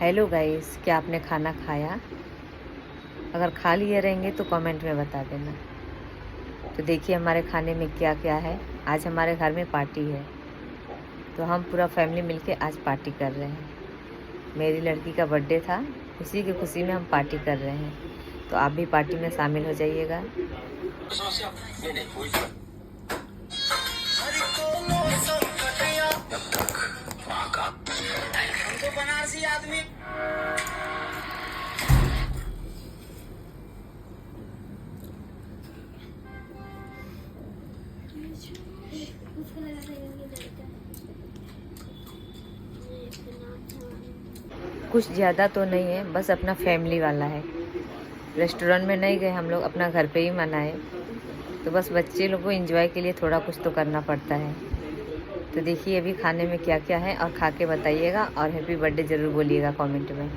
Hello guys, क्या आपने खाना खाया? अगर खा लिए रहेंगे तो कमेंट में बता देना। तो देखिए हमारे खाने में क्या क्या है। आज हमारे घर में पार्टी है, तो हम पूरा फैमिली मिलके आज पार्टी कर रहे हैं। मेरी लड़की का बर्थडे था, उसी की खुशी में हम पार्टी कर रहे हैं। तो आप भी पार्टी में शामिल हो जाइएगा। बनारसी आदमी कुछ ज़्यादा तो नहीं है, बस अपना फैमिली वाला है। रेस्टोरेंट में नहीं गए हम लोग, अपना घर पे ही मनाए। तो बस बच्चे लोग को एंजॉय के लिए थोड़ा कुछ तो करना पड़ता है। तो देखिए अभी खाने में क्या क्या है और खा के बताइएगा, और हैप्पी बर्थडे ज़रूर बोलिएगा कमेंट में।